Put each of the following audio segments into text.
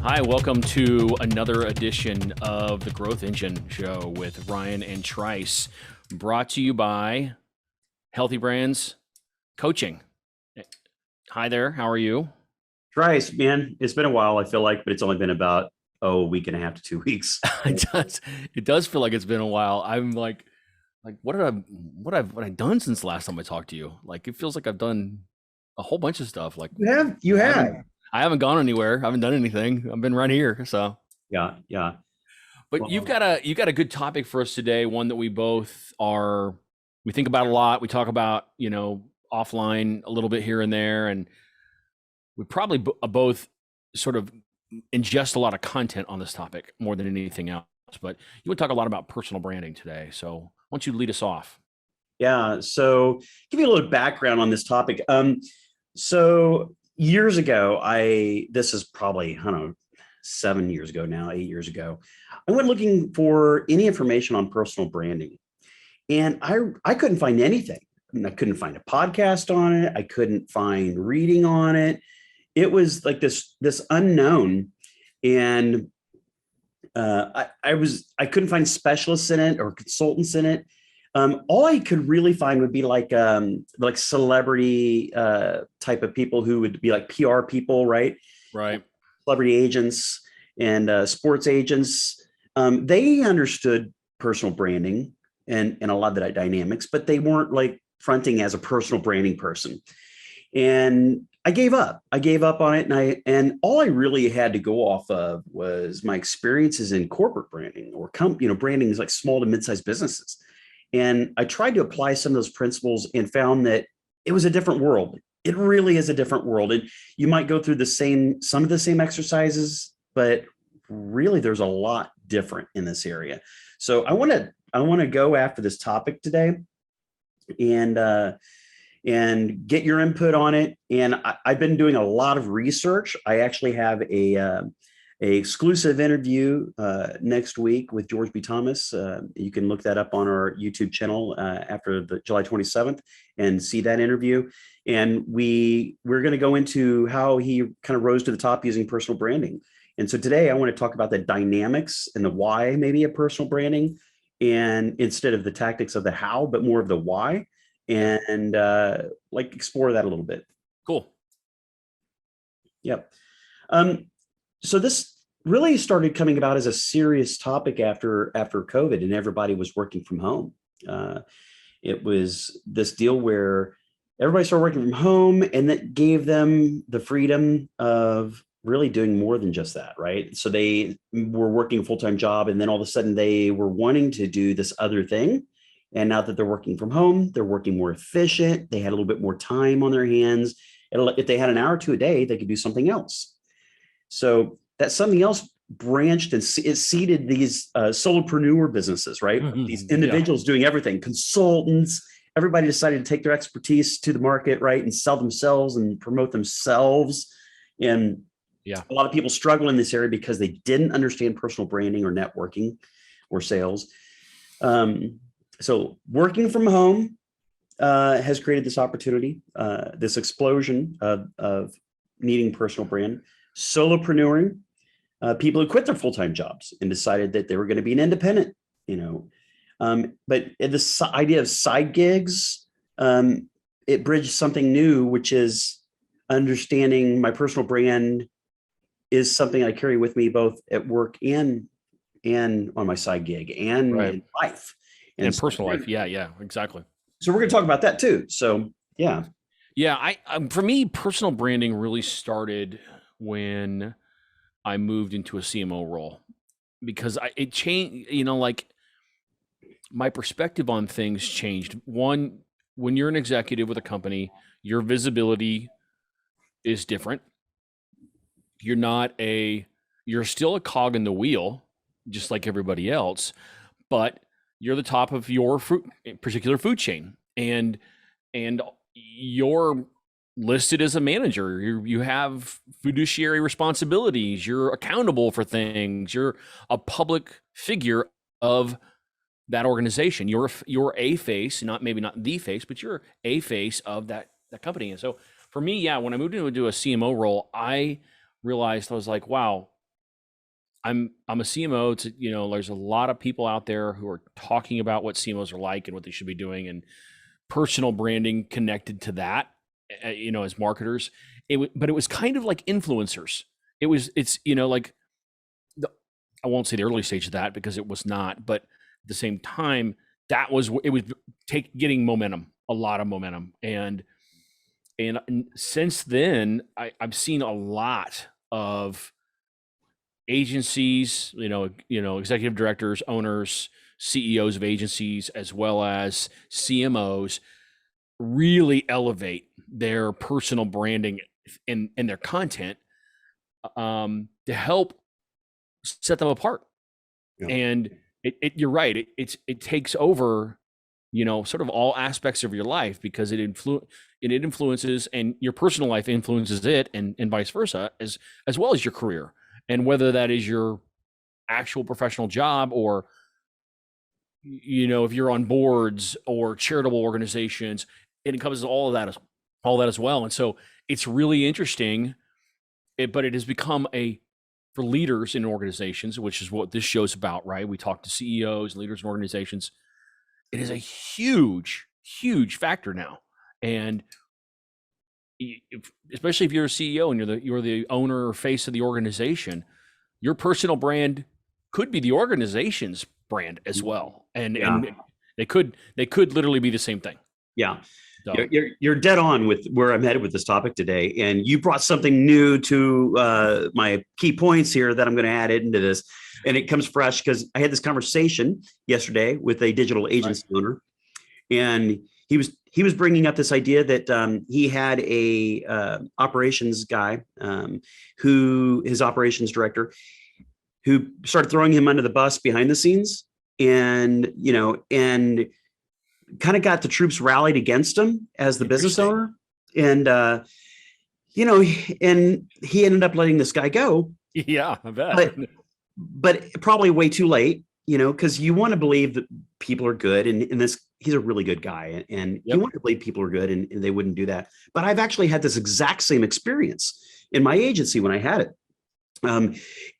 Hi, welcome to another edition of the Growth Engine Show with Ryan and Trice, brought to you by Healthy Brands Coaching. Hi there, how are you? Trice, man, it's been a while, I feel like, but it's only been about a week and a half to 2 weeks. It does feel like it's been a while. I'm like what I've done since the last time I talked to you? Like it feels like I've done a whole bunch of stuff. Like You I have. haven't I haven't gone anywhere. I haven't done anything. I've been right here. So Yeah, yeah. but you've Well, got a good topic for us today, one that we think about a lot. We talk about, offline a little bit here and there, and we probably both sort of ingest a lot of content on this topic more than anything else. But you would talk a lot about personal branding today. So why don't you lead us off? yeah. So give you a little background on this topic. So years ago, this is probably, I don't know, 7 years ago now, 8 years ago, I went looking for any information on personal branding. And I couldn't find anything. I mean, I couldn't find a podcast on it. I couldn't find reading on it. It was like this unknown. And I couldn't find specialists in it or consultants in it. All I could really find would be like celebrity type of people who would be like PR people, right? Right. Celebrity agents and sports agents. They understood personal branding and a lot of the dynamics, but they weren't like fronting as a personal branding person. And I gave up. I gave up on it, and all I really had to go off of was my experiences in corporate branding or branding is like small to mid-sized businesses. And I tried to apply some of those principles and found that it was a different world. It really is a different world. And you might go through some of the same exercises, but really there's a lot different in this area. So I want to go after this topic today and get your input on it. And I've been doing a lot of research. I actually have a exclusive interview next week with George B. Thomas. You can look that up on our YouTube channel after the July 27th and see that interview. And we're going to go into how he kind of rose to the top using personal branding. And so today I want to talk about the dynamics and the why maybe of personal branding, and instead of the tactics of the how, but more of the why, and like explore that a little bit. Cool. Yep. So this really started coming about as a serious topic after COVID, and everybody was working from home. It was this deal where everybody started working from home, and that gave them the freedom of really doing more than just that, right? So they were working a full-time job, and then all of a sudden they were wanting to do this other thing. And now that they're working from home, they're working more efficient. They had a little bit more time on their hands. If they had an hour or two a day, they could do something else. So that something else branched and it seeded these solopreneur businesses, right? Mhm. These individuals doing everything, consultants. Everybody decided to take their expertise to the market, right, and sell themselves and promote themselves. And Yeah. a lot of people struggle in this area because they didn't understand personal branding or networking or sales. So working from home has created this opportunity, this explosion of needing personal brand. Solopreneuring, people who quit their full-time jobs and decided that they were going to be an independent, but this idea of side gigs, it bridged something new, which is understanding my personal brand is something I carry with me both at work and on my side gig and Right. in life. And personal life. Yeah, exactly. So we're going to talk about that too. So yeah. Yeah, for me, personal branding really started when I moved into a CMO role because it changed, like my perspective on things changed. One, when you're an executive with a company, your visibility is different. You're still a cog in the wheel, just like everybody else, but you're the top of your particular food chain, and you're listed as a manager. You have fiduciary responsibilities. You're accountable for things. You're a public figure of that organization. You're a face, maybe not the face, but you're a face of that company. And so for me, yeah, when I moved into a CMO role, I realized I was like, wow, I'm a CMO. It's, there's a lot of people out there who are talking about what CMOs are like and what they should be doing, and personal branding connected to that, as marketers. But it was kind of like influencers. It's like I won't say the early stage of that because it was not, but at the same time, it was getting momentum, a lot of momentum, and since then, I've seen a lot of agencies, executive directors, owners, CEOs of agencies, as well as CMOs, really elevate their personal branding and their content to help set them apart. Yeah. And you're right. It takes over, sort of all aspects of your life, because it influences, and your personal life influences it, and vice versa, as well as your career. And whether that is your actual professional job, or, if you're on boards or charitable organizations, it encompasses all that as well. And so it's really interesting, but it has become for leaders in organizations, which is what this show's about, right? We talk to CEOs and leaders in organizations. It is a huge, huge factor now. And especially if you're a CEO and you're the owner or face of the organization, your personal brand could be the organization's brand as well. And they could literally be the same thing. Yeah. So. You're dead on with where I'm headed with this topic today. And you brought something new to my key points here that I'm going to add into this. And it comes fresh because I had this conversation yesterday with a digital agency owner. And he was bringing up this idea that he had a operations guy his operations director, who started throwing him under the bus behind the scenes, and kind of got the troops rallied against him as the business owner. And, and he ended up letting this guy go. Yeah, I bet. But probably way too late, because you want to believe that people are good. And he's a really good guy. And you want to believe people are good, and they wouldn't do that. But I've actually had this exact same experience in my agency when I had it.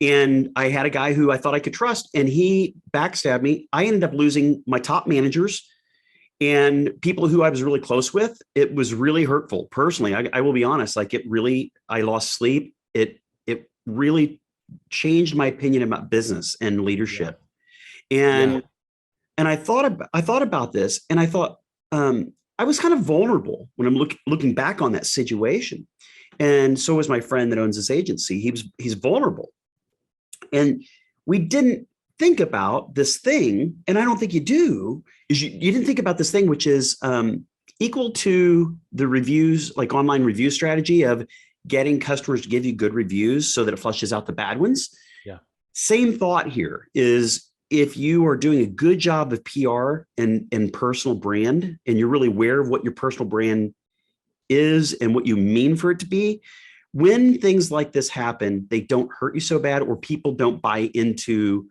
And I had a guy who I thought I could trust, and he backstabbed me. I ended up losing my top managers and people who I was really close with. It was really hurtful. Personally, I will be honest, I lost sleep. It really changed my opinion about business and leadership. Yeah. And I thought about this, and I thought, I was kind of vulnerable when I'm looking back on that situation. And so was my friend that owns this agency. He's vulnerable. And we didn't think about this thing, and I don't think you do, is you didn't think about this thing, which is equal to the reviews, like online review strategy of getting customers to give you good reviews so that it flushes out the bad ones. Yeah. Same thought here is, if you are doing a good job of PR and personal brand, and you're really aware of what your personal brand is and what you mean for it to be, when things like this happen, they don't hurt you so bad, or people don't buy into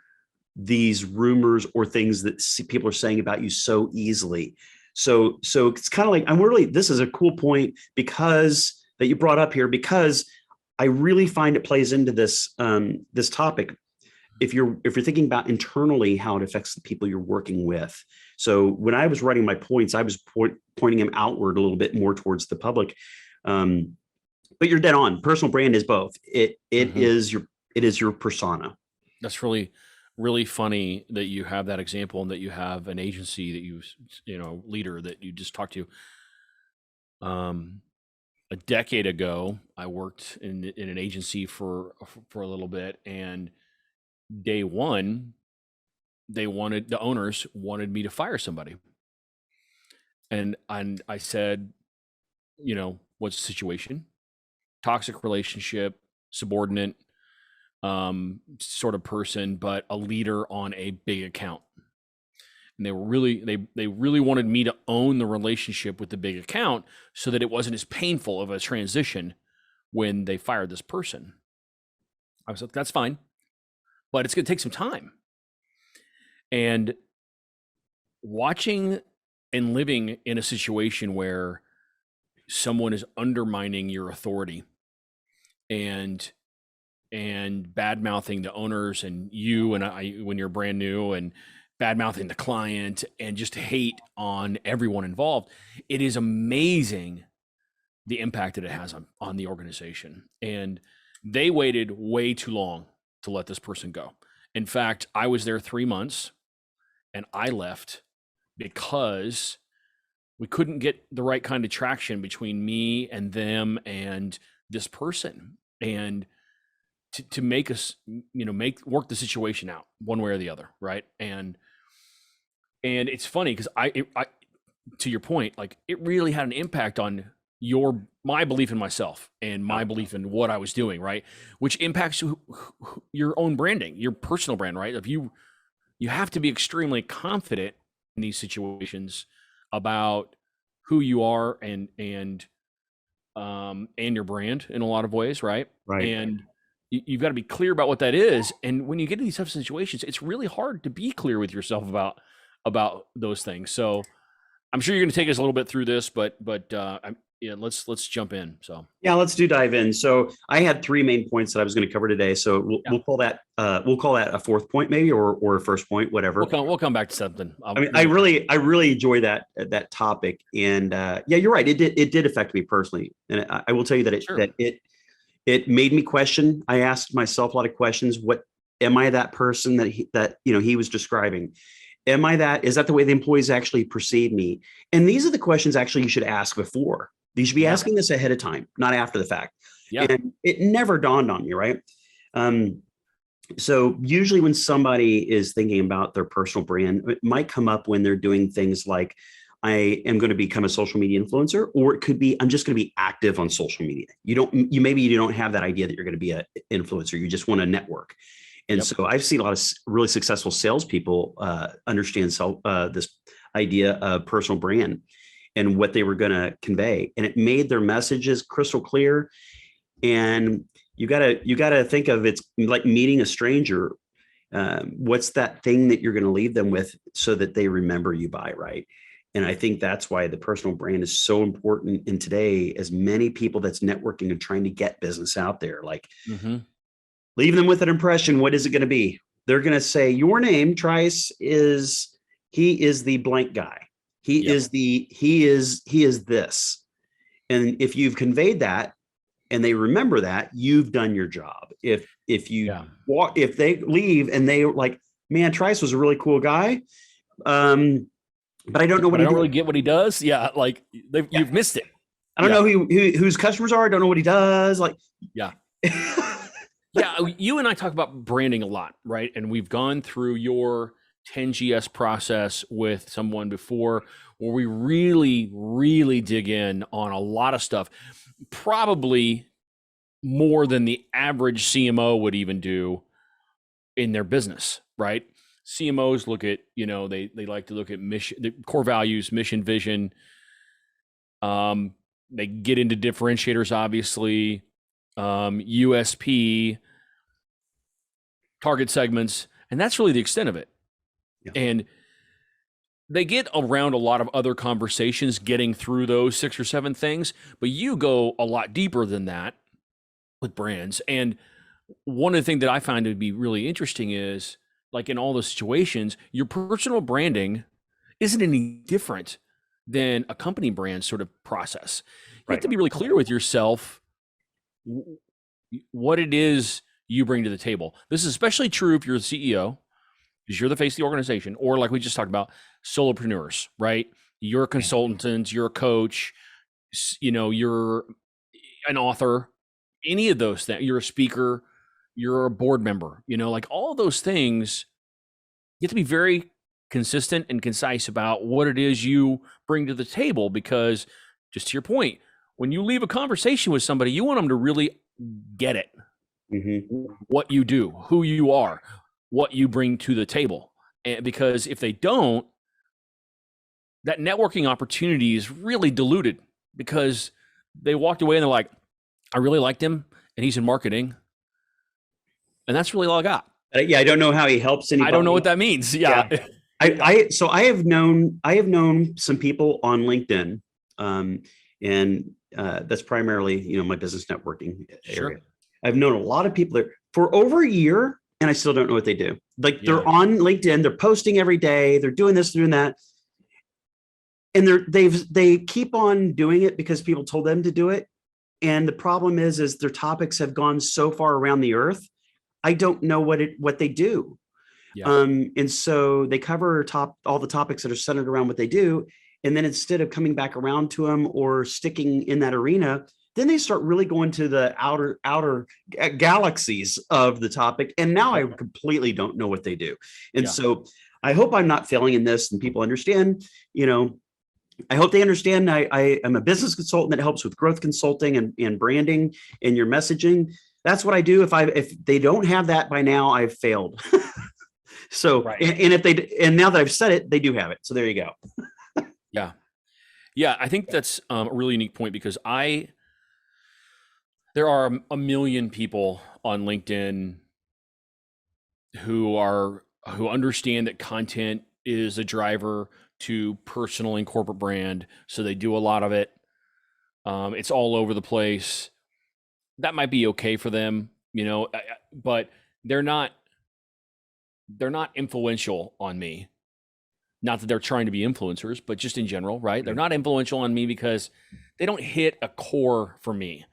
these rumors or things that people are saying about you so easily. So it's kind of like, this is a cool point because that you brought up here, because I really find it plays into this, this topic. If you're thinking about internally how it affects the people you're working with. So when I was writing my points, I was pointing them outward a little bit more towards the public. But you're dead on. Personal brand is both. It is your persona. That's really, really funny that you have that example, and that you have an agency that leader that you just talked to. A decade ago, I worked in an agency for a little bit, and day one, the owners wanted me to fire somebody. And I said, what's the situation? Toxic relationship, subordinate sort of person, but a leader on a big account. And they really wanted me to own the relationship with the big account so that it wasn't as painful of a transition when they fired this person. I was like, that's fine, but it's going to take some time. And watching and living in a situation where someone is undermining your authority and and bad mouthing the owners and you and I when you're brand new, and bad mouthing the client, and just hate on everyone involved, it is amazing the impact that it has on the organization. And they waited way too long to let this person go. In fact, I was there 3 months and I left because we couldn't get the right kind of traction between me and them and this person, and to make us, work the situation out one way or the other. Right. And it's funny because I, to your point, like, it really had an impact on my belief in myself and my belief in what I was doing, right? Which impacts your own branding, your personal brand, right? If you have to be extremely confident in these situations about who you are and your brand in a lot of ways, right? Right. And you've got to be clear about what that is. And when you get in these tough situations, it's really hard to be clear with yourself about those things. So I'm sure you're going to take us a little bit through this, but let's jump in. So yeah, let's dive in. So I had 3 main points that I was going to cover today. So we'll call that a fourth point, maybe, or a first point, whatever. We'll come back to something. I really enjoy that topic, and yeah, you're right. It did affect me personally, and I will tell you that it made me question. I asked myself a lot of questions. What am I, that person that he was describing? Am I that? Is that the way the employees actually perceive me? And these are the questions actually you should ask before. You should be asking this ahead of time, not after the fact. Yeah. And it never dawned on you, right? So usually when somebody is thinking about their personal brand, it might come up when they're doing things like, I am going to become a social media influencer, or it could be, I'm just going to be active on social media. Maybe you don't have that idea that you're going to be an influencer. You just want to network. And so I've seen a lot of really successful salespeople understand this idea of personal brand and what they were going to convey, and it made their messages crystal clear. And you gotta think of, it's like meeting a stranger. What's that thing that you're going to leave them with so that they remember you by, right? And I think that's why the personal brand is so important in today, as many people that's networking and trying to get business out there, like. Leave them with an impression. What is it going to be? They're going to say, your name, Trice, he is the blank guy. He is this. And if you've conveyed that and they remember that, you've done your job. If they leave and they like, man, Trice was a really cool guy. But I don't know what I don't really get what he does. Yeah. Like you've missed it. I don't know whose customers are. I don't know what he does. Like, yeah. Yeah, you and I talk about branding a lot, right? And we've gone through your 10GS process with someone before, where we really, really dig in on a lot of stuff, probably more than the average CMO would even do in their business, right? CMOs look at, they like to look at mission, the core values, mission, vision. They get into differentiators, obviously. USP, target segments, and that's really the extent of it. Yeah. And they get around a lot of other conversations getting through those 6 or 7 things, but you go a lot deeper than that with brands. And one of the things that I find to be really interesting is, like, in all those situations, your personal branding isn't any different than a company brand sort of process. You have to be really clear with yourself what it is you bring to the table. This is especially true if you're the CEO, because you're the face of the organization, or like we just talked about, solopreneurs, right? You're a consultant, you're a coach, you're an author, any of those things. You're a speaker, you're a board member, like all of those things. You have to be very consistent and concise about what it is you bring to the table, because, just to your point, when you leave a conversation with somebody, you want them to really get it. What you do, who you are, what you bring to the table. And because if they don't, that networking opportunity is really diluted, because they walked away and they're like, I really liked him and he's in marketing. And that's really all I got. I don't know how he helps anybody. I don't know what that means. Yeah. So I have known some people on LinkedIn, and that's primarily, my business networking area. I've known a lot of people there for over a year, and I still don't know what they do. Like they're Yeah. on LinkedIn, they're posting every day, they're doing this, doing that. And they keep on doing it because people told them to do it. And the problem is their topics have gone so far around the earth. I don't know what they do. Yeah. And so they cover all the topics that are centered around what they do. And then instead of coming back around to them or sticking in that arena, then they start really going to the outer galaxies of the topic. And now I completely don't know what they do. And so I hope I'm not failing in this and people understand, I hope they understand I am a business consultant that helps with growth consulting and branding and your messaging. That's what I do. If they don't have that by now, I've failed. So, right. and now that I've said it, they do have it. So there you go. Yeah. Yeah. I think that's a really unique point because there are a million people on LinkedIn who understand that content is a driver to personal and corporate brand. So they do a lot of it. It's all over the place. That might be okay for them, but they're not influential on me. Not that they're trying to be influencers, but just in general, right? They're not influential on me because they don't hit a core for me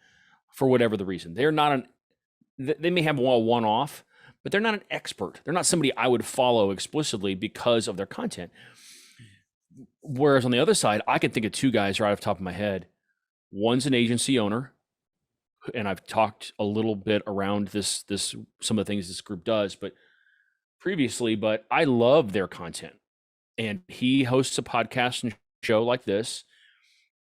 for whatever the reason. They may have a one-off, but they're not an expert. They're not somebody I would follow explicitly because of their content. Whereas on the other side, I can think of two guys right off the top of my head. One's an agency owner, and I've talked a little bit around this some of the things this group does, but I love their content. And he hosts a podcast and show like this.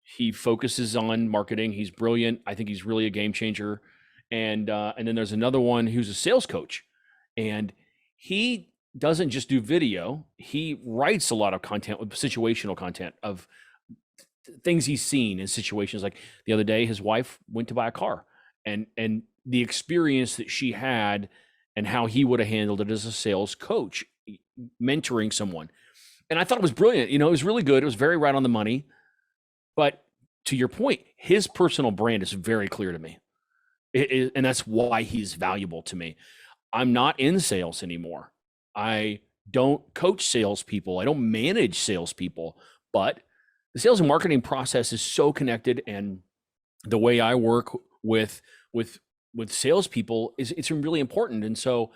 He focuses on marketing. He's brilliant. I think he's really a game changer. And then there's another one who's a sales coach, and he doesn't just do video. He writes a lot of content, situational content of things he's seen in situations. Like the other day, his wife went to buy a car, and the experience that she had and how he would have handled it as a sales coach, mentoring someone. And I thought it was brilliant. It was really good. It was very right on the money. But to your point, his personal brand is very clear to me. And that's why he's valuable to me. I'm not in sales anymore. I don't coach salespeople. I don't manage salespeople. But the sales and marketing process is so connected, and the way I work with salespeople it's really important. And so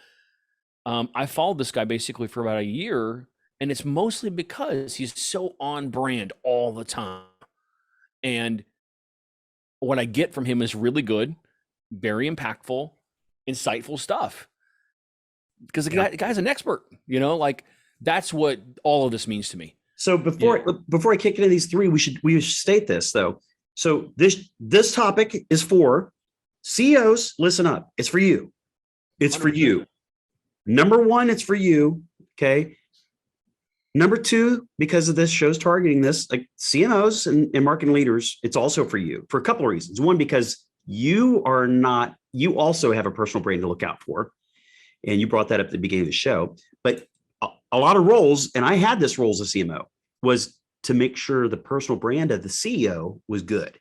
I followed this guy basically for about a year, and it's mostly because he's so on brand all the time. And what I get from him is really good, very impactful, insightful stuff. Because the guy's an expert, like that's what all of this means to me. So before I kick into these three, we should state this though. So this topic is for CEOs. Listen up. It's for you. It's 100%. For you. Number one, it's for you. Okay. Number two, because of this show's targeting this, like CMOs and marketing leaders, it's also for you for a couple of reasons. One, because you also have a personal brand to look out for. And you brought that up at the beginning of the show. But a lot of roles, and I had this role as a CMO, was to make sure the personal brand of the CEO was good.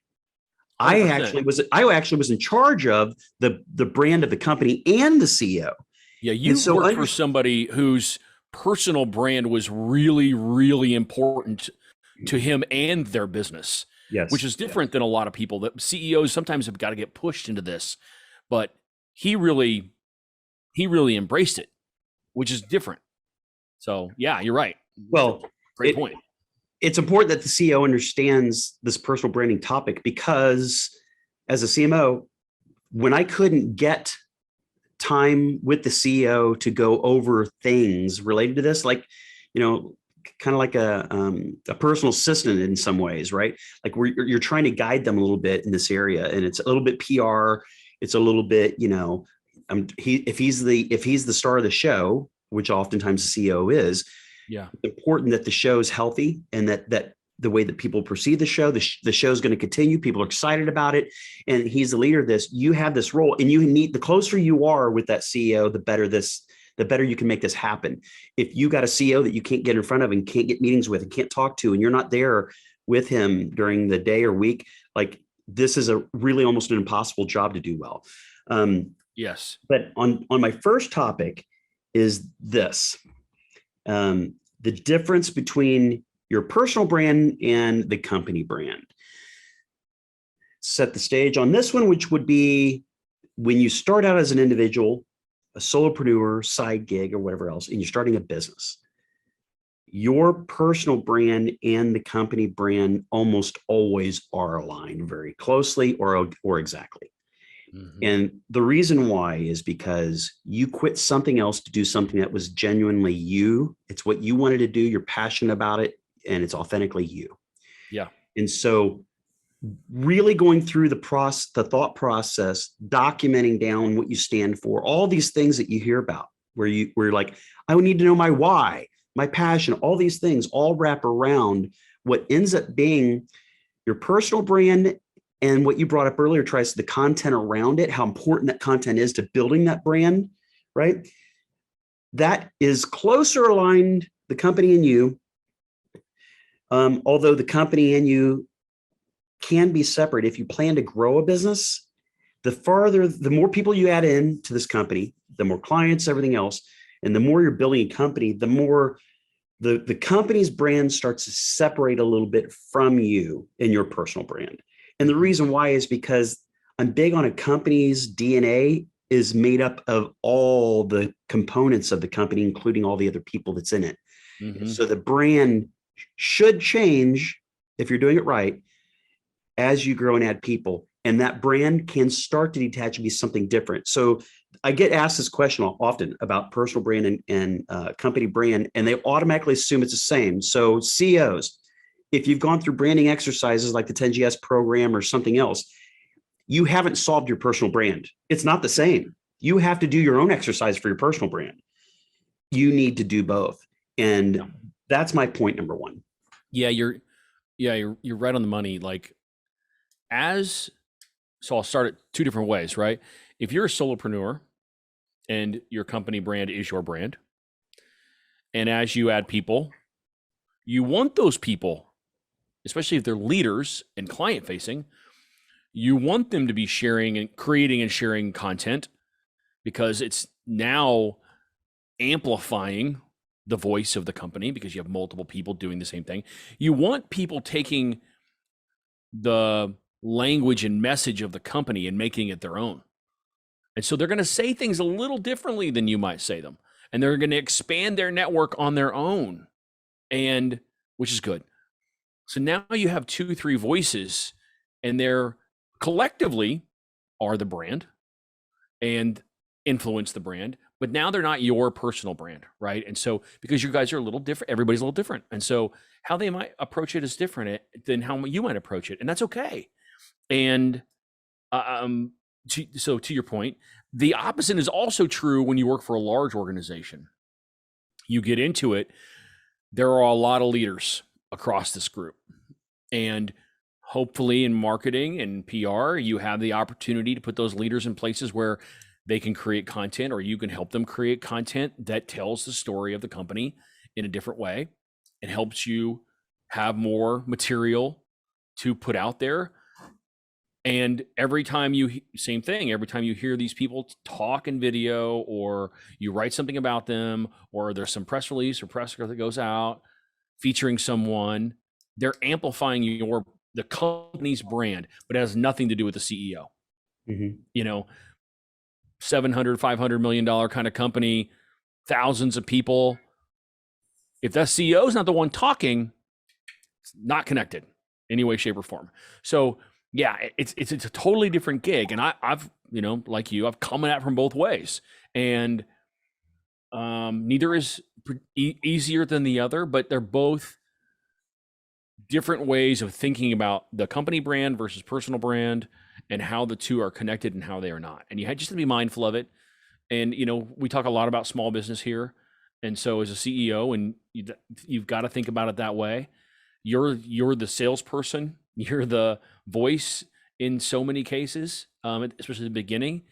100%. I actually was in charge of the brand of the company and the CEO. Yeah, you worked for somebody whose personal brand was really, really important to him and their business. Yes, which is different than a lot of people. That CEOs sometimes have got to get pushed into this, but he really embraced it, which is different. So yeah, you're right. Well, great point. It's important that the CEO understands this personal branding topic, because as a CMO, when I couldn't get time with the CEO to go over things related to this, like, kind of like a personal assistant in some ways, right? Like you're trying to guide them a little bit in this area, and it's a little bit PR. It's a little bit, if he's the star of the show, which oftentimes the CEO is, it's important that the show is healthy, and that the way that people perceive the show is going to continue. People are excited about it, and he's the leader of this. You have this role, and the closer you are with that CEO, the better you can make this happen. If you got a CEO that you can't get in front of and can't get meetings with and can't talk to, and you're not there with him during the day or week, like this is a really almost an impossible job to do well. Yes. But on my first topic is this, the difference between your personal brand and the company brand. Set the stage on this one, which would be when you start out as an individual, a solopreneur, side gig, or whatever else, and you're starting a business. Your personal brand and the company brand almost always are aligned very closely or exactly. Mm-hmm. And the reason why is because you quit something else to do something that was genuinely you. It's what you wanted to do. You're passionate about it, and it's authentically you. Yeah. And so really going through the thought process, documenting down what you stand for, all these things that you hear about, where you're like, I would need to know my why, my passion, all these things all wrap around what ends up being your personal brand. And what you brought up earlier, Trice, the content around it, how important that content is to building that brand, right? That is closer aligned, the company and you. Although the company and you can be separate. If you plan to grow a business, the more people you add in to this company, the more clients, everything else, and the more you're building a company, the more the company's brand starts to separate a little bit from you and your personal brand. And the reason why is because I'm big on a company's DNA is made up of all the components of the company, including all the other people that's in it. Mm-hmm. So the brand should change if you're doing it right as you grow and add people. And that brand can start to detach and be something different. So I get asked this question often about personal brand and company brand, and they automatically assume it's the same. So CEOs, if you've gone through branding exercises like the 10GS program or something else, you haven't solved your personal brand. It's not the same. You have to do your own exercise for your personal brand. You need to do both. And that's my point number one. Yeah, you're right on the money. Like, so I'll start it two different ways, right? If you're a solopreneur and your company brand is your brand, and as you add people, you want those people, especially if they're leaders and client facing, you want them to be sharing and creating and sharing content because it's now amplifying the voice of the company because you have multiple people doing the same thing. You want people taking the language and message of the company and making it their own. And so they're going to say things a little differently than you might say them. And they're going to expand their network on their own, and which is good. So now you have 2, 3 voices, and they're collectively are the brand and influence the brand. But now they're not your personal brand, right? And so because you guys are a little different, everybody's a little different. And so how they might approach it is different than how you might approach it. And that's okay. And so to your point, the opposite is also true when you work for a large organization. You get into it, there are a lot of leaders across this group. And hopefully in marketing and PR, you have the opportunity to put those leaders in places where they can create content, or you can help them create content that tells the story of the company in a different way and helps you have more material to put out there. And every time same thing, every time you hear these people talk in video, or you write something about them, or there's some press release or press that goes out featuring someone, they're amplifying the company's brand, but it has nothing to do with the CEO. Mm-hmm. You know, $700, $500 million kind of company, thousands of people. If that CEO is not the one talking, it's not connected in any way, shape, or form. So yeah, it's a totally different gig. And I've, like you, I've come at it from both ways. And neither is easier than the other, but they're both different ways of thinking about the company brand versus personal brand and how the two are connected and how they are not. And you just have to be mindful of it. And, we talk a lot about small business here. And so as a CEO, and you've got to think about it that way. You're the salesperson, you're the voice in so many cases, especially at the beginning.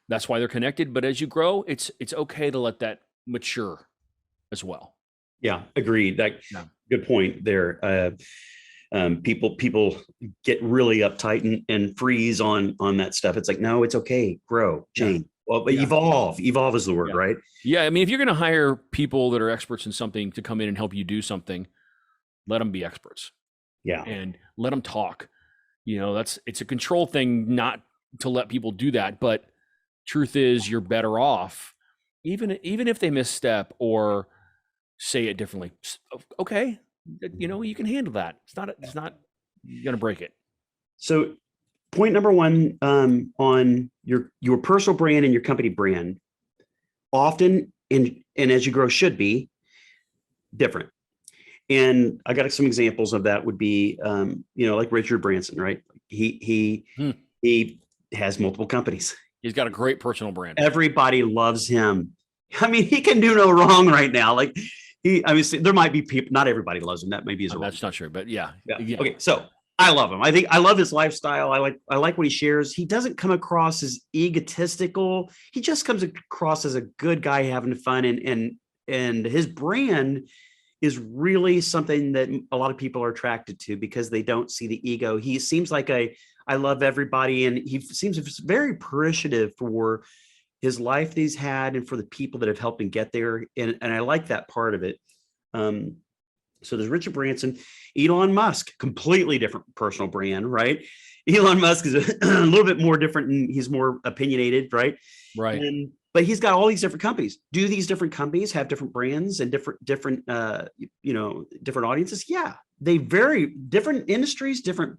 That's why they're connected. But as you grow, it's okay to let that mature as well. Yeah, agreed. Good point there. People get really uptight and freeze on that stuff. It's like, no, it's okay. Grow, change. Yeah. Well, but evolve is the word, right? Yeah. I mean, if you're going to hire people that are experts in something to come in and help you do something, let them be experts. Yeah. And let them talk. It's a control thing not to let people do that. But truth is, you're better off, even if they misstep or say it differently. Okay. You can handle that. It's not going to break it. So point number one, on your personal brand and your company brand, often and as you grow should be different. And I got some examples of that would be, like Richard Branson, right? He has multiple companies. He's got a great personal brand. Everybody loves him. I mean, he can do no wrong right now. Like there might be people, not everybody loves him. That maybe is that's not true, but yeah. Okay. So I love him. I love his lifestyle. I like what he shares. He doesn't come across as egotistical. He just comes across as a good guy having fun, and his brand is really something that a lot of people are attracted to because they don't see the ego. He seems like I love everybody, and he seems very appreciative for his life that he's had and for the people that have helped him get there. And I like that part of it. So there's Richard Branson, Elon Musk, completely different personal brand, right? Elon Musk is a little bit more different and he's more opinionated, right? Right. But he's got all these different companies. Do these different companies have different brands and different audiences? Yeah, they vary. Different industries, different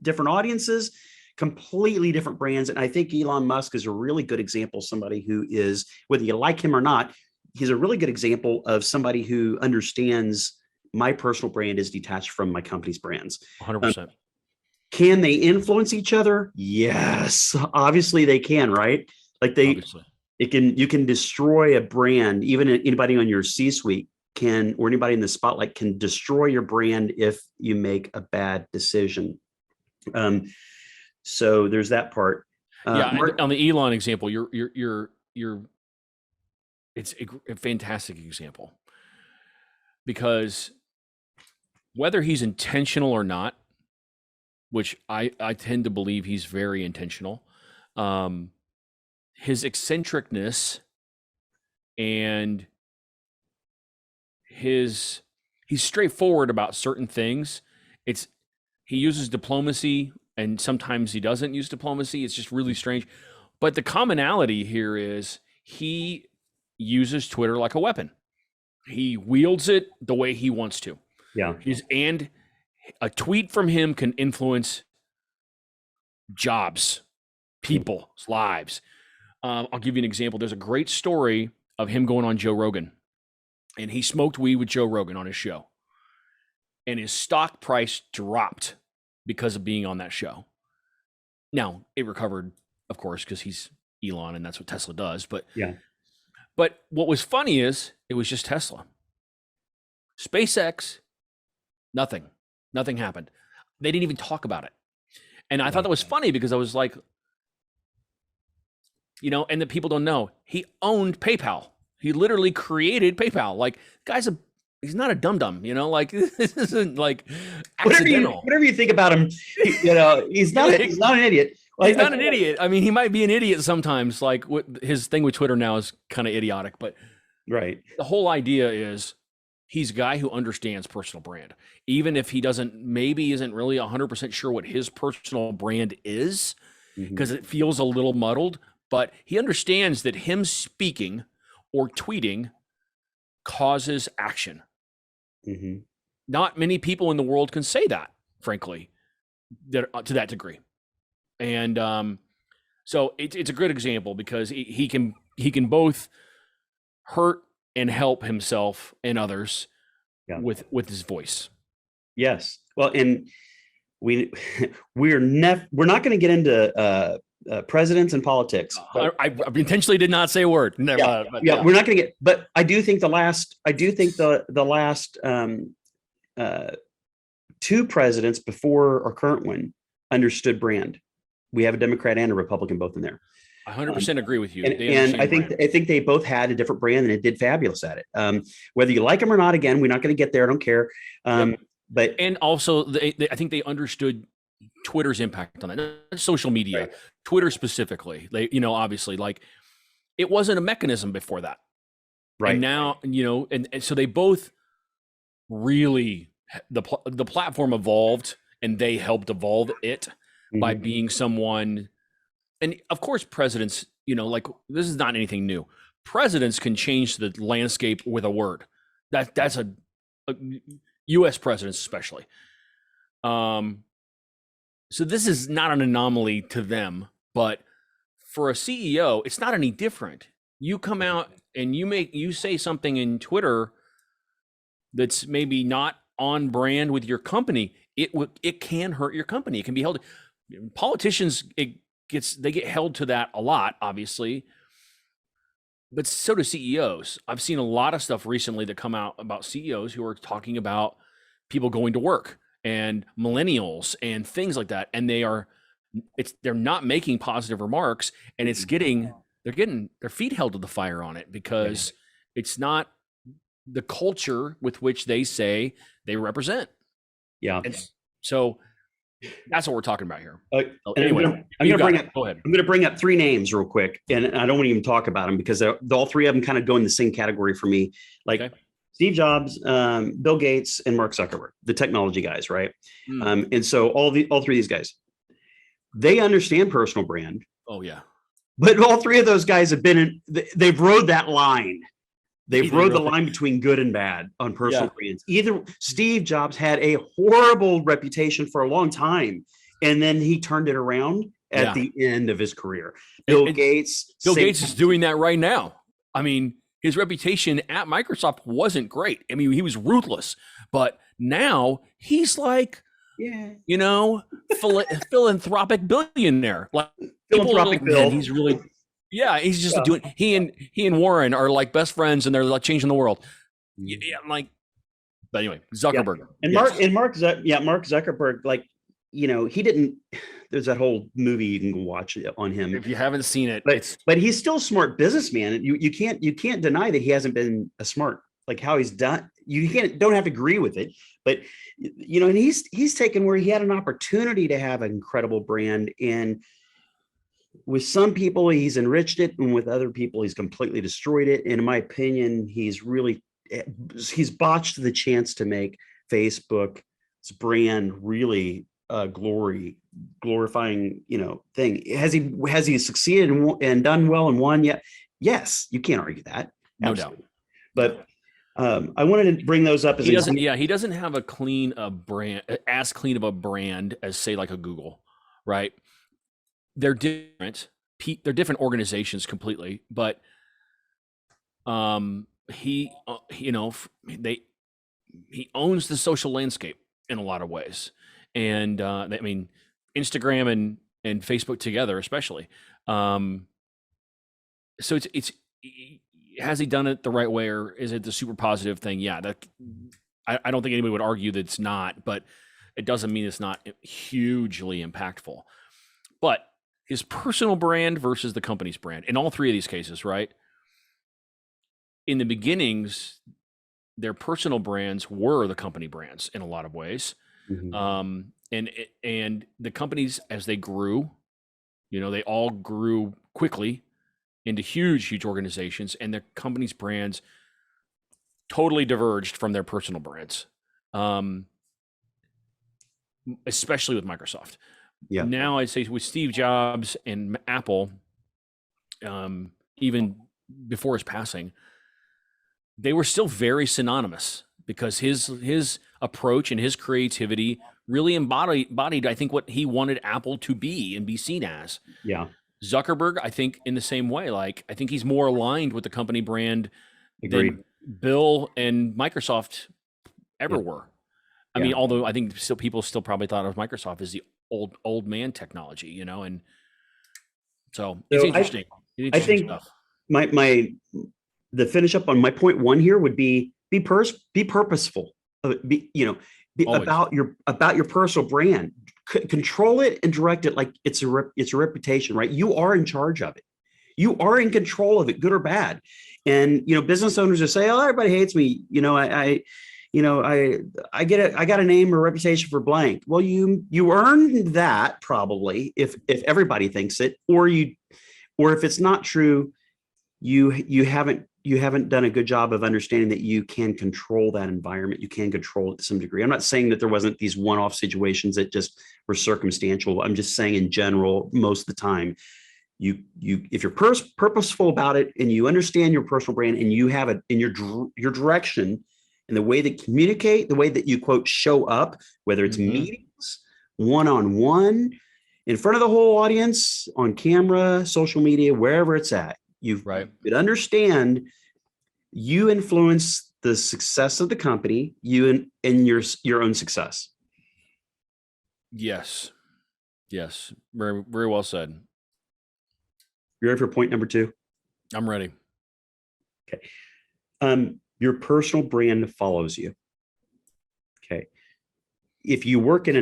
audiences, completely different brands. And I think Elon Musk is a really good example of somebody who is, whether you like him or not, he's a really good example of somebody who understands my personal brand is detached from my company's brands. 100%. Can they influence each other? Yes, obviously they can, right? Like you can destroy a brand. Even anybody on your C-suite or anybody in the spotlight can destroy your brand if you make a bad decision. So there's that part. On the Elon example, it's a fantastic example because whether he's intentional or not, which I tend to believe he's very intentional, his eccentricness and he's straightforward about certain things. He uses diplomacy and sometimes he doesn't use diplomacy. It's just really strange. But the commonality here is he uses Twitter like a weapon. He wields it the way he wants to. Yeah. And a tweet from him can influence jobs, people's lives. I'll give you an example. There's a great story of him going on Joe Rogan, and he smoked weed with Joe Rogan on his show, and his stock price dropped because of being on that show. Now it recovered, of course, because he's Elon and that's what Tesla does. But what was funny is it was just Tesla. SpaceX, nothing happened. They didn't even talk about it. And I thought that was funny because I was like, and that people don't know, he owned PayPal. He literally created PayPal. Like, he's not a dum-dum, like this isn't like accidental. Whatever you think about him, he's not an idiot. He's not an idiot. I mean, he might be an idiot sometimes. Like his thing with Twitter now is kind of idiotic, but right. The whole idea is he's a guy who understands personal brand, even if he isn't really 100% sure what his personal brand is, because it feels a little muddled, but he understands that him speaking or tweeting causes action. Not many people in the world can say that, frankly, to that degree. And so it's a good example because he can both hurt and help himself and others with his voice. Yes. Well, and we're not going to get into presidents and politics. I intentionally did not say a word. We're not going to get. But I do think the last two presidents before our current one understood brand. We have a Democrat and a Republican both in there. I 100% agree with you. And I think they both had a different brand and it did fabulous at it. Whether you like them or not, again, we're not going to get there. I don't care. But And also, I think they understood Twitter's impact on that. Not social media, right. Twitter specifically. They, obviously, like it wasn't a mechanism before that, and Right. now, and so they both really the platform evolved, and they helped evolve it by Mhm. being someone. And of course, presidents, like this is not anything new. Presidents can change the landscape with a word. That's a U.S. presidents especially. So this is not an anomaly to them, but for a CEO, it's not any different. You come out and you say something in Twitter that's maybe not on brand with your company. It can hurt your company. It can be held. Politicians, they get held to that a lot, obviously, but so do CEOs. I've seen a lot of stuff recently that come out about CEOs who are talking about people going to work and millennials and things like that, and they're not making positive remarks, and they're getting their feet held to the fire on it Yeah. because it's not the culture with which they say they represent. Yeah. And so that's what we're talking about here. So And anyway, I'm going to bring up. Go ahead. I'm going to bring up three names real quick, and I don't want to even talk about them because all three of them kind of go in the same category for me. Like Okay. Steve Jobs, Bill Gates, and Mark Zuckerberg, the technology guys, right? Mm. And so all three of these guys, they understand personal brand, Oh yeah. but all three of those guys they've rode that line. They've rode the line between good and bad on personal brands. Either Steve Jobs had a horrible reputation for a long time, and then he turned it around at the end of his career. Bill Gates is doing that right now. I mean, his reputation at Microsoft wasn't great. I mean, he was ruthless, but now he's like, philanthropic billionaire. Like philanthropic Bill. He's really. Yeah, he's just doing. He and Warren are like best friends, and they're like changing the world. Yeah, I'm like. But anyway, Zuckerberg and Mark Zuckerberg, like he didn't. There's that whole movie you can go watch on him if you haven't seen it. But he's still a smart businessman. You can't deny that he hasn't been a smart, like how he's done. You don't have to agree with it, but and he's taken where he had an opportunity to have an incredible brand, and with some people he's enriched it, and with other people he's completely destroyed it. And in my opinion, he's botched the chance to make Facebook's brand really glorifying thing. Has he succeeded and done well and won yet? Yes, you can't argue that. No doubt. But I wanted to bring those up as he doesn't have as clean of a brand as say like a Google, right? They're different. They're different organizations completely, but he owns the social landscape in a lot of ways, and I mean Instagram and Facebook together, especially. So it's has he done it the right way, or is it the super positive thing? Yeah, I don't think anybody would argue that it's not, but it doesn't mean it's not hugely impactful. But his personal brand versus the company's brand in all three of these cases, right? In the beginnings, their personal brands were the company brands in a lot of ways. Mm-hmm. And the companies, as they grew, they all grew quickly into huge organizations, and the company's brands totally diverged from their personal brands, especially with Microsoft. Yeah. Now I'd say with Steve Jobs and Apple, even before his passing, they were still very synonymous because his approach and his creativity really embodied, I think, what he wanted Apple to be and be seen as. Yeah. Zuckerberg, I think, in the same way. Like, I think he's more aligned with the company brand than Bill and Microsoft ever were. I mean, although I think people still probably thought of Microsoft as the old man technology, and so it's interesting. I think stuff. The finish up on my point one here would be purposeful, about your personal brand, control it and direct it like it's a reputation, right? You are in charge of it. You are in control of it, good or bad. And business owners will say, "Oh, everybody hates me." I got a name or reputation for blank. Well, you earned that probably if everybody thinks it, or if it's not true, you haven't done a good job of understanding that you can control that environment. You can control it to some degree. I'm not saying that there wasn't these one-off situations that just were circumstantial. I'm just saying in general, most of the time, if you're purposeful about it and you understand your personal brand and you have it in your direction and the way that communicate, the way that you quote show up, whether it's meetings, one-on-one, in front of the whole audience, on camera, social media, wherever it's at, you could understand you influence the success of the company, you and your own success. Yes. Very, very well said. You ready for point number 2? I'm ready. Okay. Your personal brand follows you. Okay. If you work in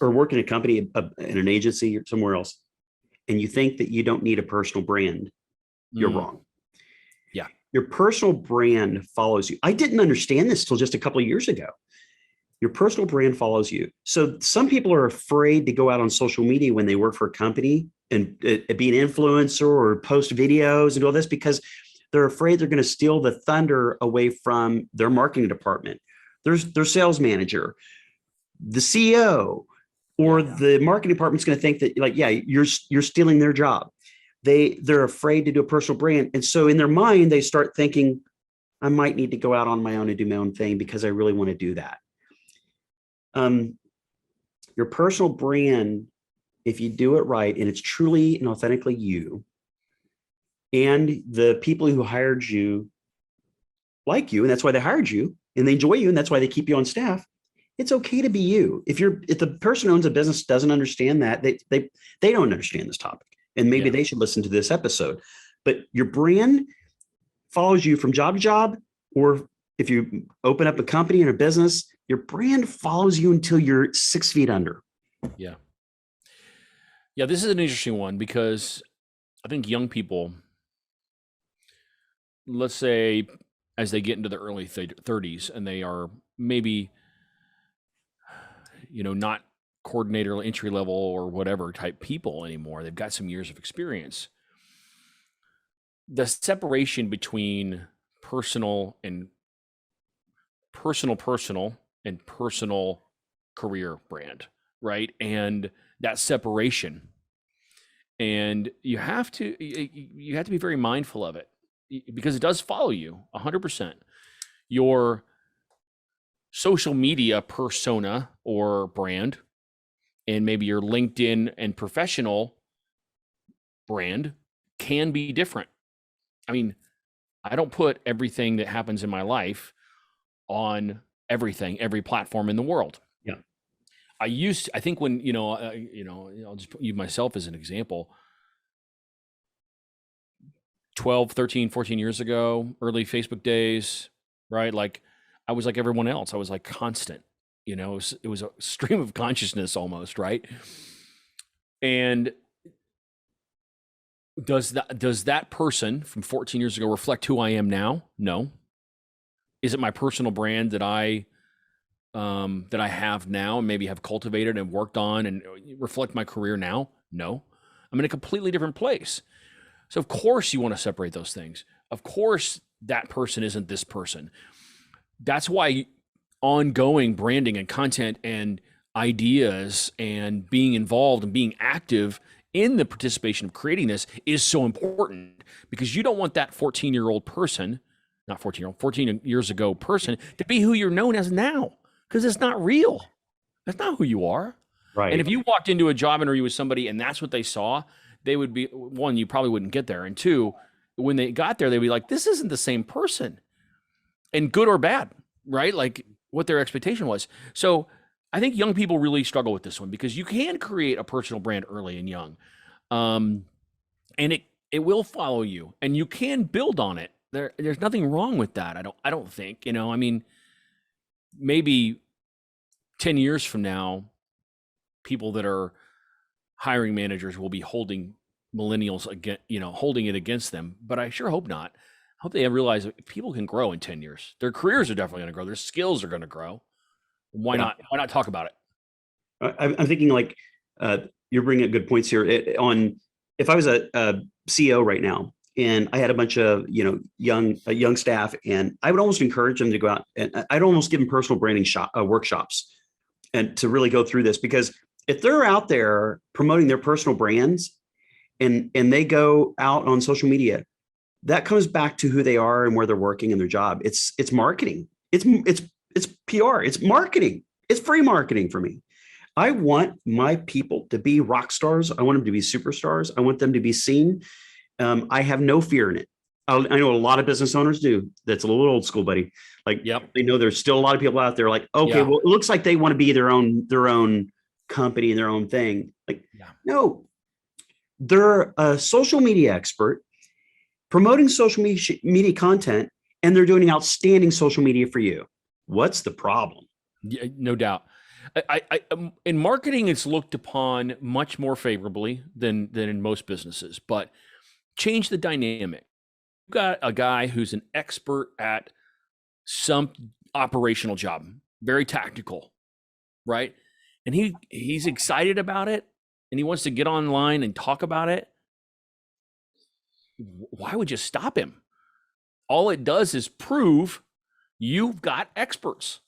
work in a company, in an agency or somewhere else, and you think that you don't need a personal brand, you're wrong. Yeah. Your personal brand follows you. I didn't understand this till just a couple of years ago. Your personal brand follows you. So some people are afraid to go out on social media when they work for a company and be an influencer or post videos and do all this because they're afraid they're going to steal the thunder away from their marketing department, their sales manager, the CEO, or the marketing department's going to think that you're stealing their job. They're afraid to do a personal brand. And so in their mind, they start thinking, I might need to go out on my own and do my own thing because I really want to do that. Your personal brand, if you do it right, and it's truly and authentically you, and the people who hired you like you, and that's why they hired you, and they enjoy you, and that's why they keep you on staff, it's okay to be you. If the person who owns a business doesn't understand that, they don't understand this topic. And maybe they should listen to this episode. But your brand follows you from job to job, or if you open up a company and a business, your brand follows you until you're 6 feet under. Yeah. Yeah, this is an interesting one because I think young people, let's say as they get into their early 30s and they are maybe, not coordinator, entry level or whatever type people anymore. They've got some years of experience. The separation between personal and personal career brand, right? And that separation. And you have to be very mindful of it because it does follow you 100%. Your social media persona or brand, and maybe your LinkedIn and professional brand can be different. I mean, I don't put everything that happens in my life on every platform in the world. Yeah. I think when, I'll just use myself as an example. 12, 13, 14 years ago, early Facebook days, right? Like I was like everyone else. I was like constant, it was a stream of consciousness almost, right? And does that person from 14 years ago reflect who I am now? No. Is it my personal brand that I have now and maybe have cultivated and worked on and reflect my career now? No. I'm in a completely different place. So of course you want to separate those things. Of course that person isn't this person. That's why ongoing branding and content and ideas and being involved and being active in the participation of creating this is so important, because you don't want that 14-year-old person, not 14-year-old, 14 years ago person to be who you're known as now, because it's not real. That's not who you are. Right. And if you walked into a job interview with somebody and that's what they saw, they would be, one, you probably wouldn't get there. And two, when they got there, they'd be like, this isn't the same person, and good or bad, right? Like what their expectation was. So I think young people really struggle with this one, because you can create a personal brand early and young. And it will follow you and you can build on it. There's nothing wrong with that. I don't think, I mean, maybe 10 years from now, people that are hiring managers will be holding millennials again, holding it against them, but I sure hope not. hope they realize that people can grow in 10 years. Their careers are definitely going to grow. Their skills are going to grow. Why Yeah. not? Why not talk about it? I'm thinking like you're bringing up good points here. If I was a CEO right now and I had a bunch of young staff, and I would almost encourage them to go out and I'd almost give them personal branding workshops and to really go through this, because if they're out there promoting their personal brands and they go out on social media, that comes back to who they are and where they're working in their job. It's marketing. It's PR. It's marketing. It's free marketing for me. I want my people to be rock stars. I want them to be superstars. I want them to be seen. I have no fear in it. I know a lot of business owners do. That's a little old school, buddy. Like, Yep. they know there's still a lot of people out there like, okay, Yeah. well, it looks like they want to be their own company and their own thing. Like, Yeah. no, they're a social media expert promoting social media content, and they're doing outstanding social media for you. What's the problem? Yeah, no doubt. In marketing, it's looked upon much more favorably than in most businesses, but change the dynamic. You've got a guy who's an expert at some operational job, very tactical, right? And he's excited about it, and he wants to get online and talk about it. Why would you stop him? All it does is prove you've got experts.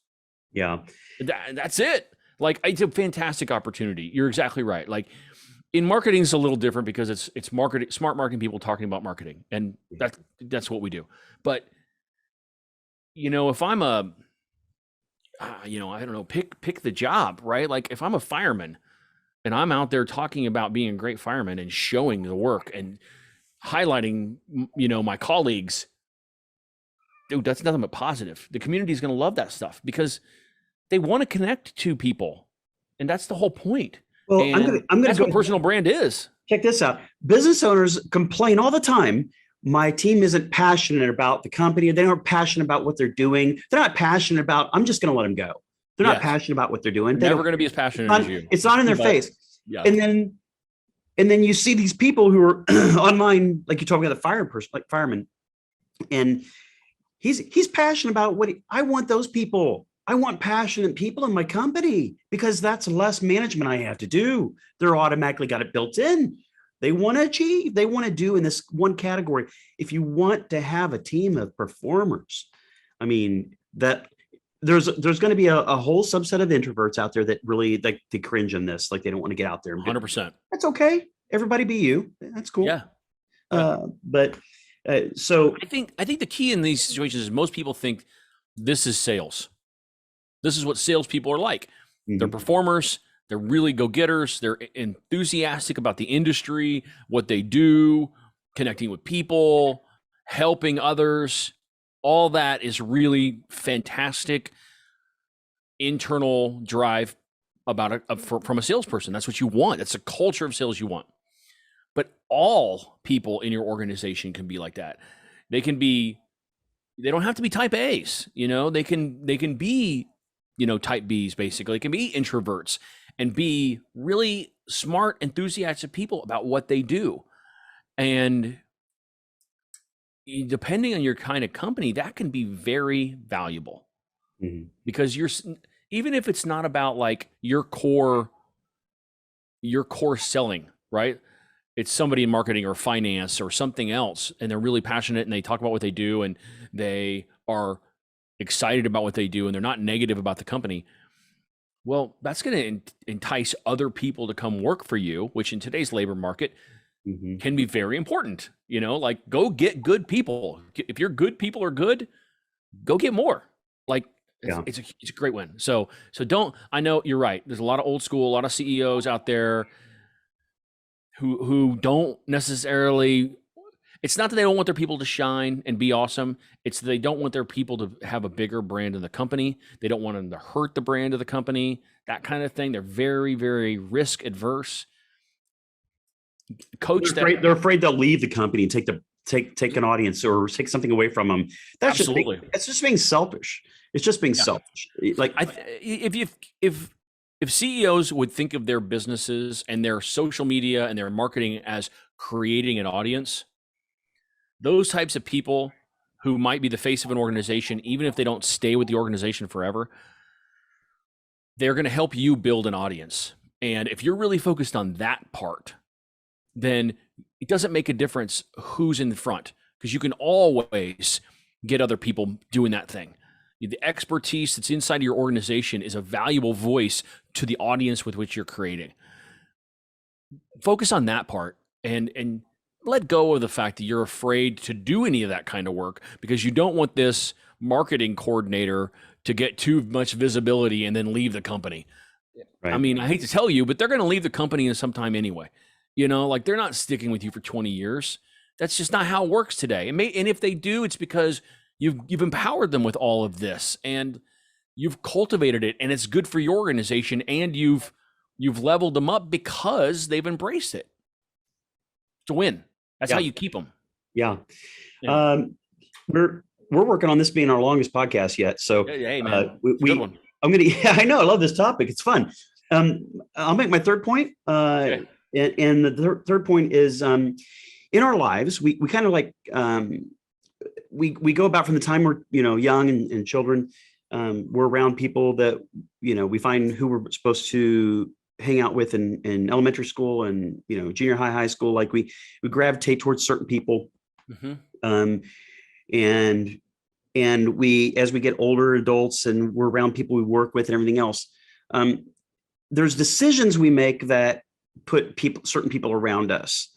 Yeah. That's it. Like, it's a fantastic opportunity. You're exactly right. Like, in marketing is a little different because it's marketing, smart marketing people talking about marketing, and that's what we do. But if I'm a I don't know, pick the job, right? Like, if I'm a fireman and I'm out there talking about being a great fireman and showing the work and highlighting my colleagues, dude, that's nothing but positive. The community is going to love that stuff because they want to connect to people, and that's the whole point. Well, And I'm gonna that's go what personal brand is. check this out. Business owners complain all the time. My team isn't passionate about the company. They aren't passionate about what they're doing. They're not passionate about, I'm just going to let them go. They're not Yes. passionate about what they're doing. They're never going to be as passionate as you. It's not in their face. Yeah. And then you see these people who are online, like you're talking about the fireman, and he's passionate about I want those people. I want passionate people in my company because that's less management I have to do. They're automatically got it built in. They want to achieve. They want to do in this one category. If you want to have a team of performers, I mean, that there's going to be a whole subset of introverts out there that really like they cringe in this, like they don't want to get out there. 100%. That's okay. Everybody be you. That's cool. Yeah. So I think the key in these situations is most people think this is sales. This is what salespeople are like. They're performers. They're really go-getters. They're enthusiastic about the industry, what they do, connecting with people, helping others. All that is really fantastic internal drive from a salesperson. That's what you want. That's a culture of sales you want. But all people in your organization can be like that. They don't have to be type A's, they can be, type B's basically. They can be introverts and be really smart, enthusiastic people about what they do. And depending on your kind of company, that can be very valuable because even if it's not about like your core selling, right? It's somebody in marketing or finance or something else, and they're really passionate and they talk about what they do and they are excited about what they do and they're not negative about the company. Well, that's going to entice other people to come work for you, which in today's labor market can be very important. Like, go get good people. If your good people are good, go get more. Like, it's a great win. So I know you're right. There's a lot of old school, a lot of CEOs out there who don't necessarily, it's not that they don't want their people to shine and be awesome. It's that they don't want their people to have a bigger brand in the company. They don't want them to hurt the brand of the company, that kind of thing. They're very, very risk adverse. They're afraid they'll leave the company and take an audience or take something away from them. That's absolutely. It's just being selfish. It's just being selfish. Like, if CEOs would think of their businesses and their social media and their marketing as creating an audience, those types of people who might be the face of an organization, even if they don't stay with the organization forever, they're going to help you build an audience. And if you're really focused on that part, then it doesn't make a difference who's in the front, because you can always get other people doing that thing. The expertise that's inside of your organization is a valuable voice to the audience with which you're creating. Focus on that part and let go of the fact that you're afraid to do any of that kind of work, because you don't want this marketing coordinator to get too much visibility and then leave the company. Right. I mean, I hate to tell you, but they're going to leave the company in some time anyway. You know, like, they're not sticking with you for 20 years. That's just not how it works today. And if they do, it's because you've empowered them with all of this and you've cultivated it, and it's good for your organization, and you've leveled them up because they've embraced it. It's a win. That's how you keep them. Yeah. We're working on this being our longest podcast yet. So hey, man, good one. I know, I love this topic. It's fun. I'll make my third point. And the third point is, in our lives, we kind of like, we go about from the time we're, young and children. We're around people that, we find who we're supposed to hang out with in elementary school and, junior high school. Like we gravitate towards certain people. Mm-hmm. And we, as we get older adults and we're around people we work with and everything else, there's decisions we make that put certain people around us.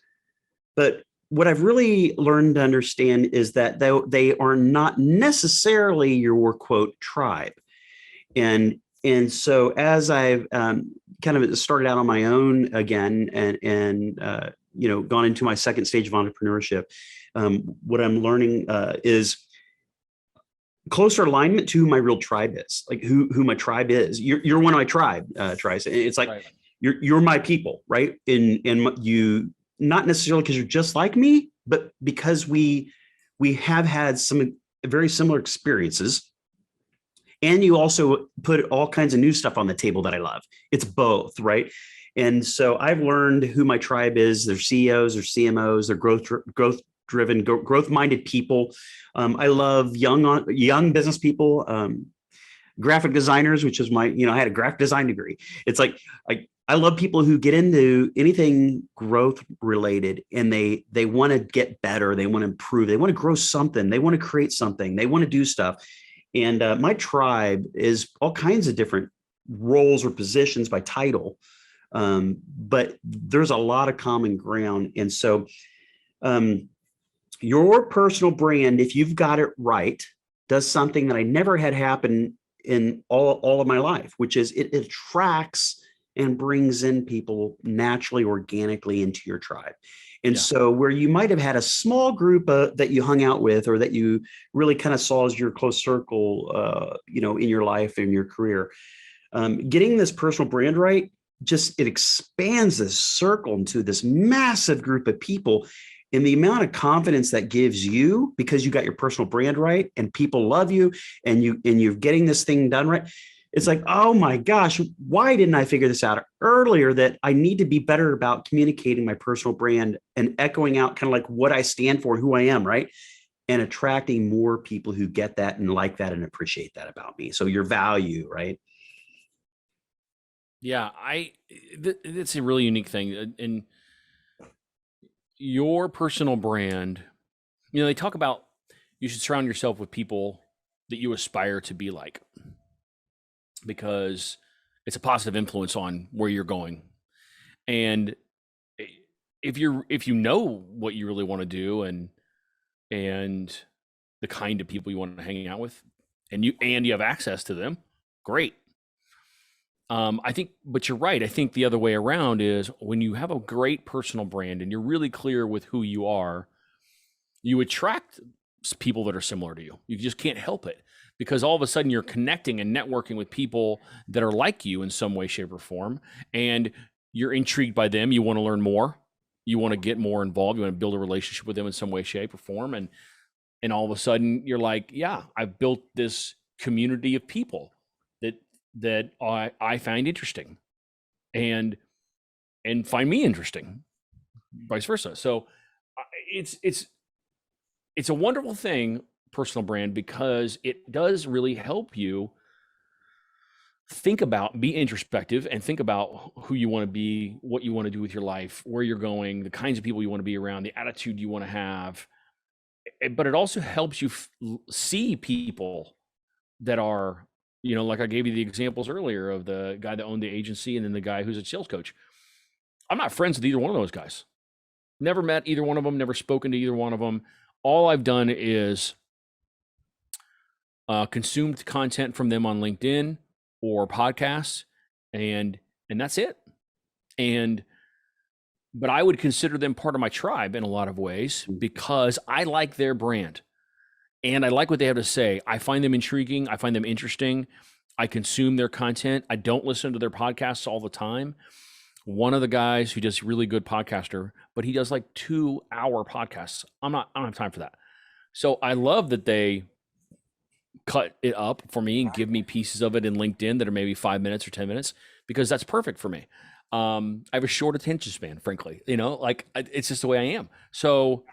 But what I've really learned to understand is that they are not necessarily your quote tribe. And so as I've kind of started out on my own again and gone into my second stage of entrepreneurship, what I'm learning is closer alignment to who my real tribe is, like who my tribe is. You're one of my tribe, Trice. It's like, right. You're my people, right? And you, not necessarily because you're just like me, but because we have had some very similar experiences. And you also put all kinds of new stuff on the table that I love. It's both, right? And so I've learned who my tribe is. They're CEOs, they're CMOs, they're growth-driven, growth-minded people. I love young business people, graphic designers, which is my, I had a graphic design degree. It's like I love people who get into anything growth related and they want to get better. They want to improve. They want to grow something. They want to create something. They want to do stuff. And my tribe is all kinds of different roles or positions by title. But there's a lot of common ground. And so your personal brand, if you've got it right, does something that I never had happen in all of my life, which is it attracts and brings in people naturally, organically into your tribe. And so where you might have had a small group that you hung out with, or that you really kind of saw as your close circle, in your life and your career, getting this personal brand right, it expands this circle into this massive group of people. And the amount of confidence that gives you, because you got your personal brand right and people love you and you're getting this thing done right. It's like, oh my gosh, why didn't I figure this out earlier, that I need to be better about communicating my personal brand and echoing out kind of like what I stand for, who I am, right? And attracting more people who get that and like that and appreciate that about me. So your value, right? Yeah, it's a really unique thing. And your personal brand, they talk about you should surround yourself with people that you aspire to be like, because it's a positive influence on where you're going. And if you know what you really want to do and the kind of people you want to hang out with, and you have access to them, great. I think, but you're right. I think the other way around is when you have a great personal brand and you're really clear with who you are, you attract people that are similar to you. You just can't help it, because all of a sudden you're connecting and networking with people that are like you in some way, shape, or form. And you're intrigued by them. You want to learn more. You want to get more involved. You want to build a relationship with them in some way, shape, or form. And all of a sudden you're like, yeah, I've built this community of people that I find interesting and find me interesting, vice versa. So it's a wonderful thing personal brand because it does really help you think about, be introspective and think about who you want to be, what you want to do with your life, where you're going, the kinds of people you want to be around, the attitude you want to have. But it also helps you see people that are, like I gave you the examples earlier of the guy that owned the agency and then the guy who's a sales coach. I'm not friends with either one of those guys. Never met either one of them, never spoken to either one of them. All I've done is consumed content from them on LinkedIn or podcasts, and that's it. But I would consider them part of my tribe in a lot of ways because I like their brand and I like what they have to say. I find them intriguing. I find them interesting. I consume their content. I don't listen to their podcasts all the time. One of the guys who does really good podcaster, but he does like 2-hour podcasts. I don't have time for that. So I love that they cut it up for me and give me pieces of it in LinkedIn that are maybe 5 minutes or 10 minutes, because that's perfect for me. I have a short attention span, frankly, it's just the way I am. So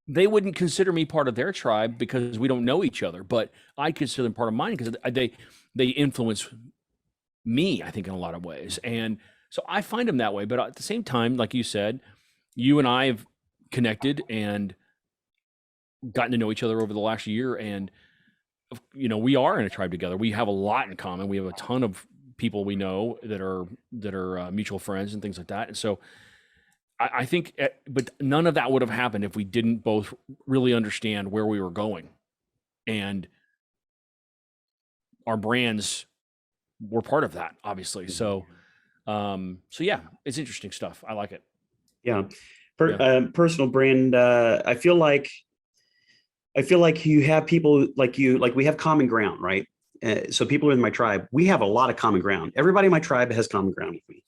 they wouldn't consider me part of their tribe because we don't know each other, but I consider them part of mine because they influence me, I think, in a lot of ways. And so I find them that way. But at the same time, like you said, you and I have connected and gotten to know each other over the last year. And, we are in a tribe together. We have a lot in common. We have a ton of people we know that are mutual friends and things like that. And so I think, but none of that would have happened if we didn't both really understand where we were going, and our brands were part of that, obviously. So yeah, it's interesting stuff. I like it. Yeah. Personal brand. I feel like you have people like we have common ground, right? So people in my tribe, we have a lot of common ground. Everybody in my tribe has common ground with me.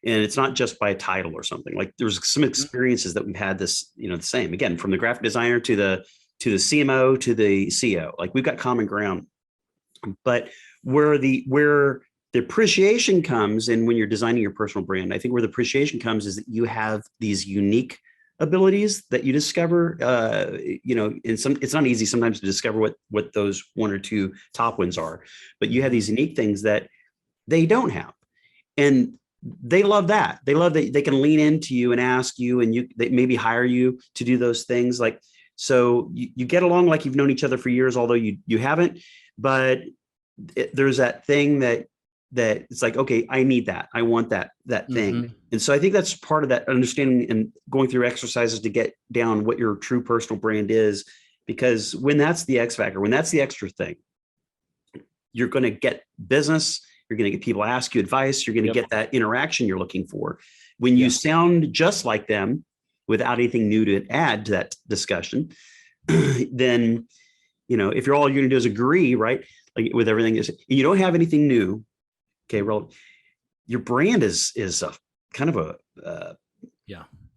And it's not just by a title or something. Like there's some experiences that we've had this, the same, again, from the graphic designer to the CMO to the CEO, like we've got common ground. But where the appreciation comes, and when you're designing your personal brand, I think where the appreciation comes is that you have these unique abilities that you discover, and it's not easy sometimes to discover what those one or two top ones are, but you have these unique things that they don't have. And they love that. They love that they can lean into you and ask you, and they maybe hire you to do those things. Like, so you get along like you've known each other for years, although you haven't, but there's that thing that it's like, okay, I need that. I want that thing. Mm-hmm. And so I think that's part of that understanding and going through exercises to get down what your true personal brand is, because when that's the X factor, when that's the extra thing, you're going to get business. You're going to get people ask you advice. You're going to get that interaction you're looking for. When you sound just like them without anything new to add to that discussion, then, if you're all you're going to do is agree, right? Like with everything, you don't have anything new. Okay, well, your brand is a kind of a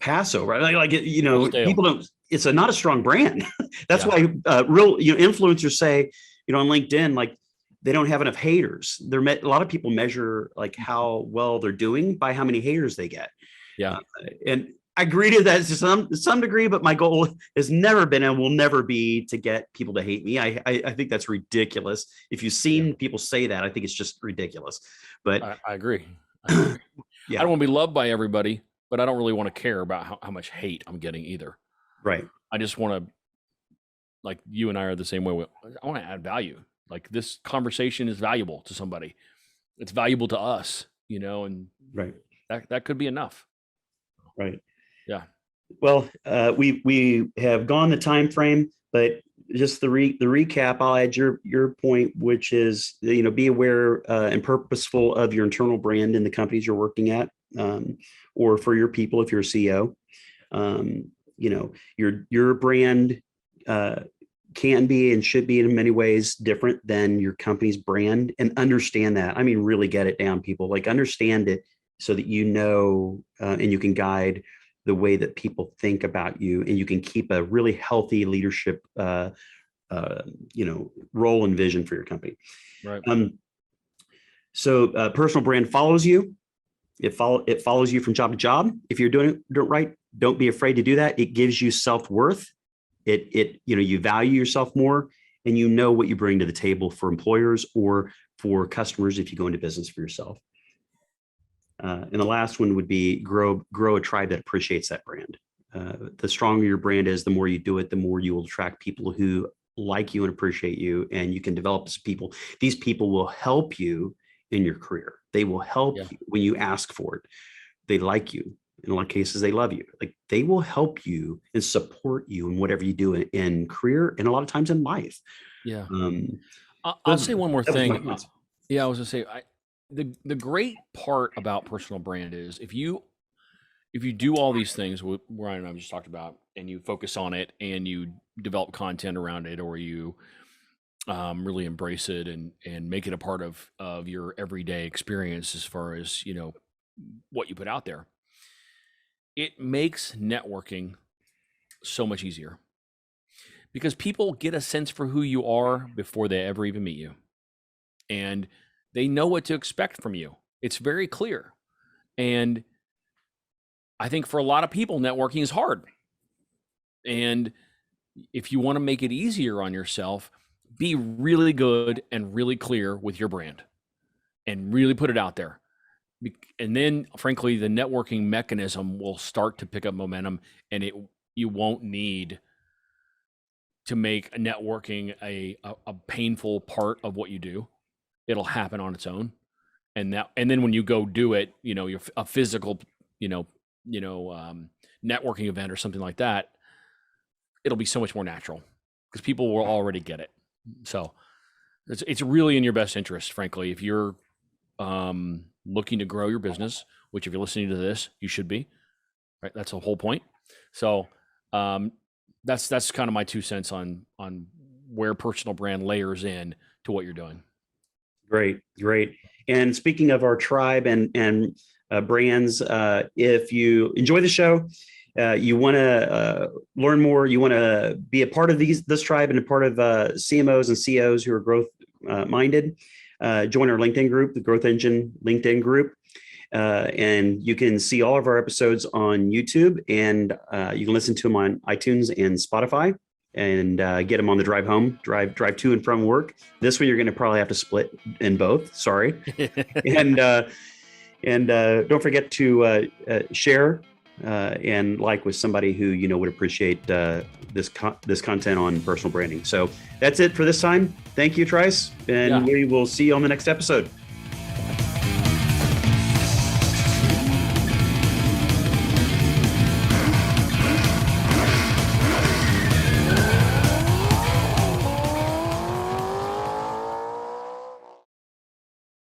passo, right? Like people don't. It's not a strong brand. That's why real influencers say, on LinkedIn, like they don't have enough haters. A lot of people measure like how well they're doing by how many haters they get. Yeah, and I agree to that to some degree, but my goal has never been and will never be to get people to hate me. I think that's ridiculous. If you've seen people say that, I think it's just ridiculous. But I agree. I don't want to be loved by everybody, but I don't really want to care about how much hate I'm getting either. Right. I just want to, like you and I are the same way. I want to add value. Like this conversation is valuable to somebody. It's valuable to us, and right. That could be enough. Right. Yeah. Well, we have gone the time frame, but just the recap, I'll add your point, which is, be aware and purposeful of your internal brand in the companies you're working at, or for your people if you're a CEO. Your brand can be and should be in many ways different than your company's brand, and understand that. I mean, really get it down, people. Like understand it so that and you can guide the way that people think about you, and you can keep a really healthy leadership, role and vision for your company. Right. So personal brand follows you. It follows you from job to job. If you're doing it right, don't be afraid to do that. It gives you self-worth. You value yourself more, and you know what you bring to the table for employers or for customers if you go into business for yourself. And the last one would be grow a tribe that appreciates that brand. The stronger your brand is, the more you do it, the more you will attract people who like you and appreciate you, and you can develop these people. These people will help you in your career. They will help you when you ask for it. They like you. In a lot of cases, they love you. Like, they will help you and support you in whatever you do in career, and a lot of times in life. Yeah. I'll say one more thing. I was gonna say, the great part about personal brand is if you do all these things what Ryan and I just talked about, and you focus on it, and you develop content around it, or you really embrace it and make it a part of your everyday experience as far as, what you put out there, it makes networking so much easier because people get a sense for who you are before they ever even meet you. And they know what to expect from you. It's very clear. And I think for a lot of people, networking is hard. And if you want to make it easier on yourself, be really good and really clear with your brand and really put it out there. And then, frankly, the networking mechanism will start to pick up momentum, and you won't need to make networking a painful part of what you do. It'll happen on its own. And then when you go do it, you're a physical, networking event or something like that, it'll be so much more natural because people will already get it. So it's really in your best interest, frankly, if you're looking to grow your business, which if you're listening to this, you should be, right? That's the whole point. So that's kind of my 2 cents on where personal brand layers in to what you're doing. Great. And speaking of our tribe and brands, if you enjoy the show, you want to learn more, you want to be a part of this tribe and a part of CMOs and CEOs who are growth minded, join our LinkedIn group, the Growth Engine LinkedIn group. And you can see all of our episodes on YouTube, and you can listen to them on iTunes and Spotify, and get them on the drive home, drive to and from work. This one, you're going to probably have to split in both. Sorry. And don't forget to share and like with somebody who would appreciate this content on personal branding. So that's it for this time. Thank you, Trice, and we will see you on the next episode.